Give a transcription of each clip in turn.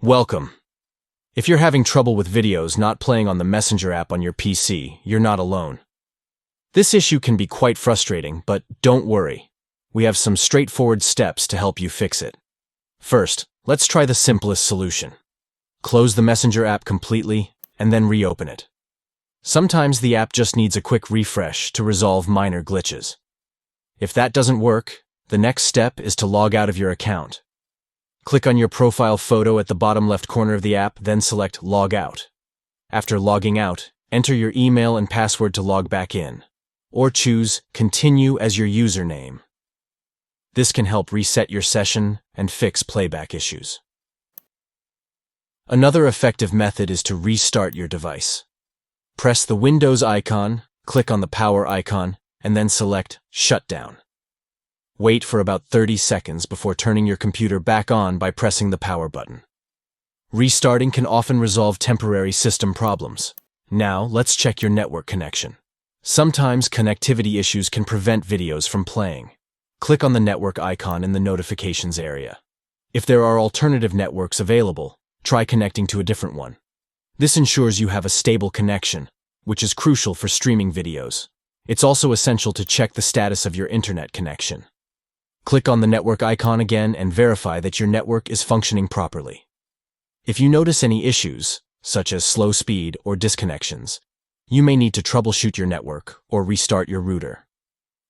Welcome. If you're having trouble with videos not playing on the Messenger app on your PC, you're not alone. This issue can be quite frustrating, but don't worry. We have some straightforward steps to help you fix it. First, let's try the simplest solution. Close the Messenger app completely, and then reopen it. Sometimes the app just needs a quick refresh to resolve minor glitches. If that doesn't work, the next step is to log out of your account. Click on your profile photo at the bottom left corner of the app, then select Log Out. After logging out, enter your email and password to log back in, or choose Continue as your username. This can help reset your session and fix playback issues. Another effective method is to restart your device. Press the Windows icon, click on the power icon, and then select Shutdown. Wait for about 30 seconds before turning your computer back on by pressing the power button. Restarting can often resolve temporary system problems. Now, let's check your network connection. Sometimes connectivity issues can prevent videos from playing. Click on the network icon in the notifications area. If there are alternative networks available, try connecting to a different one. This ensures you have a stable connection, which is crucial for streaming videos. It's also essential to check the status of your internet connection. Click on the network icon again and verify that your network is functioning properly. If you notice any issues, such as slow speed or disconnections, you may need to troubleshoot your network or restart your router.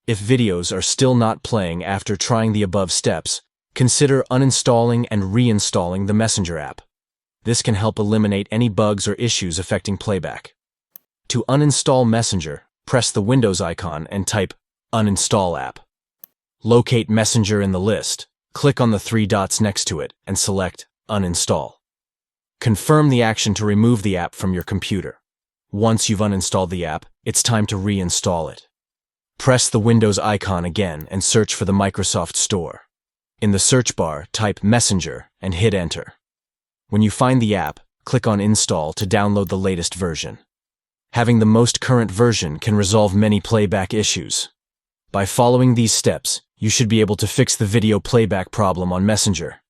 If videos are still not playing after trying the above steps, consider uninstalling and reinstalling the Messenger app. This can help eliminate any bugs or issues affecting playback. To uninstall Messenger, press the Windows icon and type Uninstall app. Locate Messenger in the list, click on the three dots next to it, and select Uninstall. Confirm the action to remove the app from your computer. Once you've uninstalled the app, it's time to reinstall it. Press the Windows icon again and search for the Microsoft Store. In the search bar, type Messenger and hit Enter. When you find the app, click on Install to download the latest version. Having the most current version can resolve many playback issues. By following these steps, you should be able to fix the video playback problem on Messenger.